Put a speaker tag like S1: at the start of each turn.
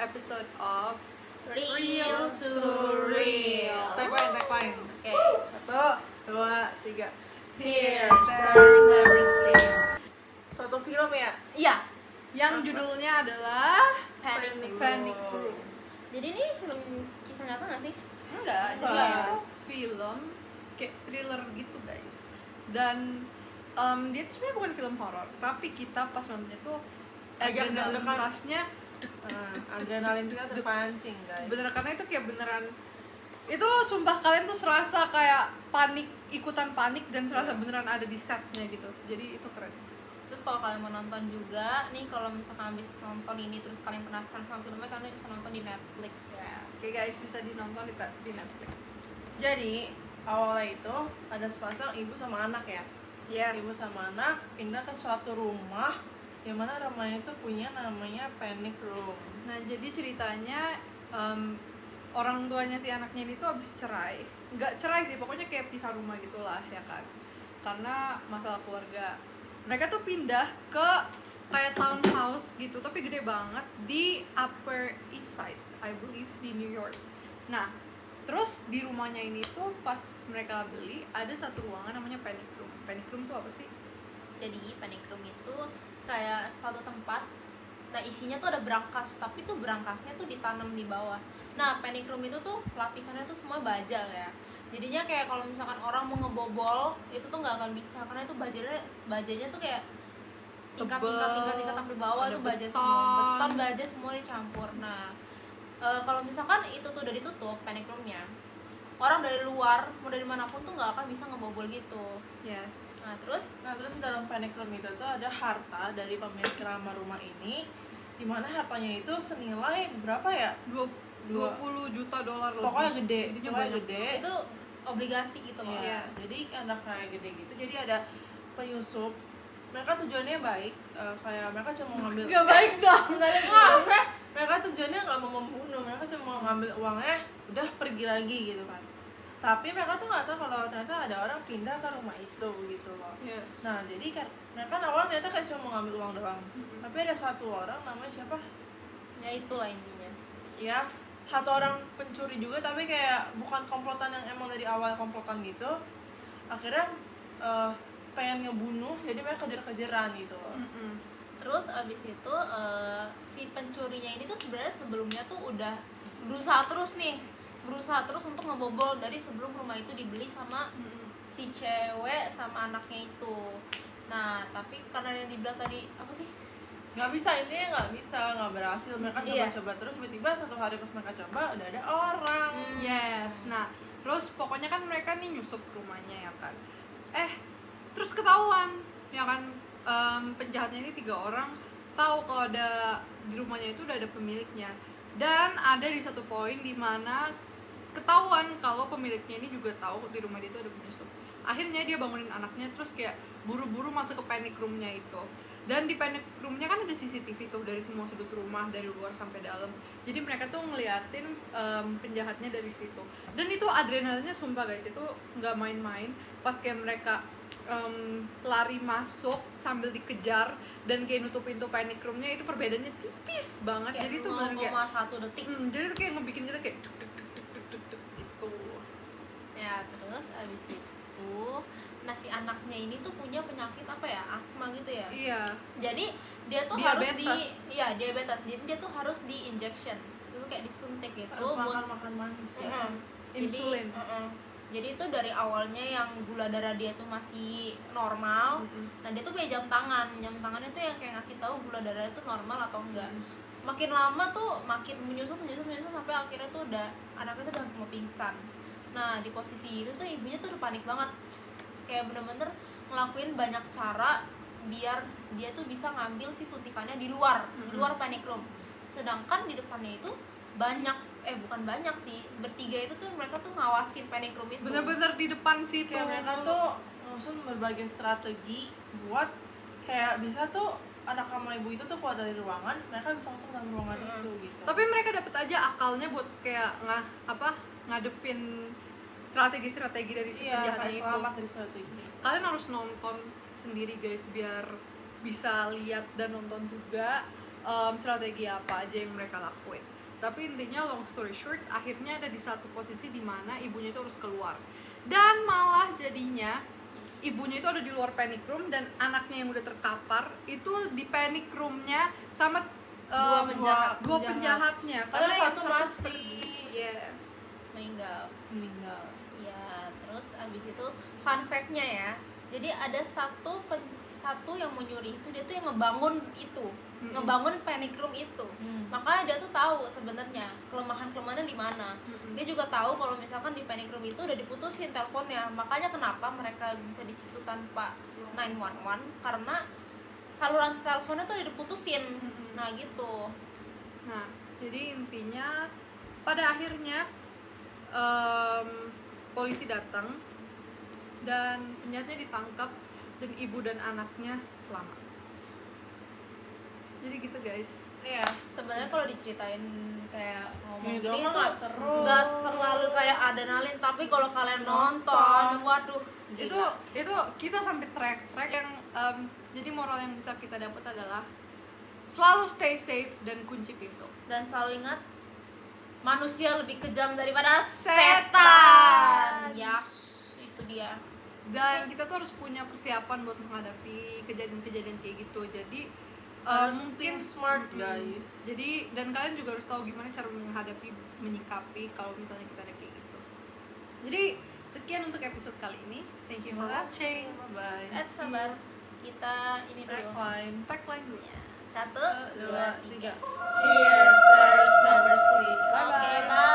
S1: episode of
S2: Real to Real.
S3: Tagline.
S2: Oke.
S3: 1, 2, 3.
S2: Here, there's everything.
S3: Suatu film ya?
S2: Iya.
S1: yang judulnya adalah
S2: Panic Room.
S1: Room.
S2: Jadi ini film kisah nyata nggak sih?
S1: Enggak, jadi
S3: Enggak.
S1: itu film kayak thriller gitu guys. Dan dia tuh sebenarnya bukan film horor, tapi kita pas nontonnya tuh
S3: Agak
S1: adrenalin
S3: deg-degan.
S1: rushnya
S3: Adrenalin kita terpancing guys.
S1: bener, karena itu kayak beneran itu sumpah kalian tuh serasa kayak panik, ikutan panik dan serasa beneran ada di setnya gitu. Jadi itu keren sih.
S2: Terus kalau kalian mau nonton juga, nih kalau misalkan habis nonton ini terus kalian penasaran sama filmnya, kalian bisa nonton di Netflix ya.
S1: Oke guys, bisa dinonton di Netflix.
S3: Jadi awalnya itu ada sepasang ibu sama anak ya. Ibu sama anak pindah ke suatu rumah yang mana rumahnya itu punya namanya Panic Room.
S1: Nah, jadi ceritanya orang tuanya si anaknya ini tuh habis cerai. Nggak cerai sih, pokoknya kayak pisah rumah gitulah ya kan. Karena masalah keluarga. Mereka tuh pindah ke kayak townhouse gitu, tapi gede banget di Upper East Side, I believe, di New York. Nah, terus di rumahnya ini tuh pas mereka beli ada satu ruangan namanya Panic Room. Panic Room tuh apa sih?
S2: Jadi Panic Room itu kayak suatu tempat. Nah, isinya tuh ada brankas, tapi tuh brankasnya tuh ditanam di bawah. Nah, Panic Room itu tuh lapisannya tuh semua baja ya. Jadinya kayak kalau misalkan orang mau ngebobol, itu tuh nggak akan bisa karena itu bajanya tuh kayak tingkat sampai bawah
S1: ada
S2: tuh baja
S1: beton.
S2: semua. Beton, baja semua dicampur. Nah, kalau misalkan itu tuh udah ditutup Panic Room-nya, orang dari luar mau dari manapun tuh nggak akan bisa ngebobol gitu.
S1: Yes.
S2: Nah, terus
S3: Di dalam Panic Room itu tuh ada harta dari pemilik rumah ini, dimana hartanya itu senilai berapa ya?
S1: 20 juta dolar lebih.
S3: Pokoknya gede,
S1: Intinya
S3: pokoknya
S1: banyak.
S3: gede.
S2: itu obligasi gitu loh.
S3: Iya,
S1: Yes.
S3: jadi karena kayak gede gitu, jadi ada penyusup. Mereka tujuannya baik, kayak mereka cuma mau ngambil.
S1: Gak baik dong.
S3: Mereka tujuannya nggak mau membunuh, mereka cuma mau ngambil uangnya, udah pergi lagi gitu kan. Tapi mereka tuh nggak tahu kalau ternyata ada orang pindah ke rumah itu gitu loh.
S1: Yes.
S3: Nah, jadi kan mereka awalnya ternyata kayak cuma mau ngambil uang doang. Tapi ada satu orang namanya siapa?
S2: Ya itulah intinya.
S3: Ya, satu orang pencuri juga, tapi kayak bukan komplotan yang emang dari awal komplotan gitu. Akhirnya pengen ngebunuh, jadi mereka kejar-kejaran gitu loh.
S2: Terus abis itu si pencurinya ini tuh sebenarnya sebelumnya tuh udah berusaha terus untuk ngebobol dari sebelum rumah itu dibeli sama si cewek sama anaknya itu. Nah, tapi karena yang dibilang tadi apa sih?
S3: Nggak bisa, intinya nggak berhasil. Mereka
S2: Iya.
S3: coba-coba terus, tiba-tiba satu hari pas mereka coba udah ada orang.
S1: Yes. Nah, terus pokoknya kan mereka nih nyusup rumahnya ya kan. Terus ketahuan ya kan, penjahatnya ini 3 orang tahu kalau ada di rumahnya itu udah ada pemiliknya. Dan ada di satu poin di mana ketahuan kalau pemiliknya ini juga tahu di rumah dia itu ada penyusup. Akhirnya dia bangunin anaknya terus kayak buru-buru masuk ke panic room-nya itu. Dan di panic room-nya kan ada CCTV tuh dari semua sudut rumah, dari luar sampai dalam. Jadi mereka tuh ngeliatin penjahatnya dari situ. Dan itu adrenalinnya sumpah guys, itu nggak main-main. Pas kayak mereka lari masuk sambil dikejar dan kayak nutup pintu panic room-nya, itu perbedaannya tipis banget.
S2: Kayak
S1: Jadi tuh bener kayak
S2: 0,1 detik.
S1: jadi tuh kayak ngebikin kita kayak tuk tuk tuk tuk tuk tuk gitu.
S2: Ya, terus abis itu nah si anaknya ini tuh punya penyakit apa ya? Asma gitu ya.
S1: Iya.
S2: Jadi dia tuh
S1: Diabetes.
S2: diabetes. Jadi dia tuh harus di injection. Itu kayak disuntik gitu.
S3: Harus
S2: buat-
S3: makan manis ya.
S2: Mm-mm.
S1: Insulin.
S2: Jadi itu dari awalnya yang gula darah dia tuh masih normal. Nah, dia tuh punya jam tangan. Jam tangannya tuh yang kayak ngasih tahu gula darahnya tuh normal atau enggak. Makin lama tuh makin menyusut sampai akhirnya tuh udah anaknya tuh udah mau pingsan. Nah, di posisi itu tuh ibunya tuh udah panik banget. Kayak bener-bener ngelakuin banyak cara biar dia tuh bisa ngambil si suntikannya di luar panic room. Sedangkan di depannya itu bukan banyak sih, bertiga itu tuh mereka tuh ngawasin panic room itu.
S1: Bener-bener di depan situ.
S3: Kayak mereka tuh nyusun berbagai strategi buat kayak bisa tuh anak sama ibu itu tuh keluar dari ruangan, mereka bisa masuk dalam ruangan itu gitu.
S1: Tapi mereka dapet aja akalnya buat kayak ngadepin strategi-strategi dari si
S3: iya,
S1: penjahatnya
S3: kayak
S1: itu.
S3: selamat dari strategi.
S1: Kalian harus nonton sendiri guys biar bisa lihat dan nonton juga strategi apa aja yang mereka lakuin. Tapi intinya long story short, akhirnya ada di satu posisi di mana ibunya itu harus keluar. Dan malah jadinya ibunya itu ada di luar panic room dan anaknya yang udah terkapar itu di panic roomnya sama dua penjahatnya.
S3: Karena
S1: yang
S3: satu mati.
S1: pergi. Yes.
S2: meninggal. Ya, terus abis itu fun fact-nya ya. Jadi ada satu yang mau nyuri itu, dia tuh yang ngebangun itu, ngebangun panic room itu. Makanya dia tuh tahu sebenarnya kelemahan-kelemahannya di mana. Dia juga tahu kalau misalkan di panic room itu udah diputusin teleponnya. Makanya kenapa mereka bisa di situ tanpa 911 karena saluran teleponnya tuh udah diputusin. Nah, gitu.
S1: Nah, jadi intinya pada akhirnya polisi datang dan penjahatnya ditangkap dan ibu dan anaknya selamat. Jadi gitu guys.
S3: Iya.
S2: Sebenarnya kalau diceritain kayak ngomong
S3: Gitu
S2: gini
S3: mah
S2: tuh
S3: nggak seru.
S2: nggak terlalu kayak adrenalin, tapi kalau kalian nonton, waduh,
S1: Itu kita sampai track yang jadi moral yang bisa kita dapat adalah selalu stay safe dan kunci pintu.
S2: dan selalu ingat manusia lebih kejam daripada
S1: Setan.
S2: setan. Yes, itu dia.
S1: Dan kita tuh harus punya persiapan buat menghadapi kejadian-kejadian kayak gitu. Jadi
S3: Harus
S1: mungkin
S3: think smart, guys.
S1: Jadi dan kalian juga harus tahu gimana cara menghadapi, menyikapi kalau misalnya kita ada kayak gitu. Jadi sekian untuk episode kali ini. Thank you for watching.
S3: Bye.
S2: Sabar, kita ini dulu.
S1: Tagline dulu.
S2: Ya, 1, 2, 3.
S3: Here,
S2: Here, stars never sleep. Oke, bye.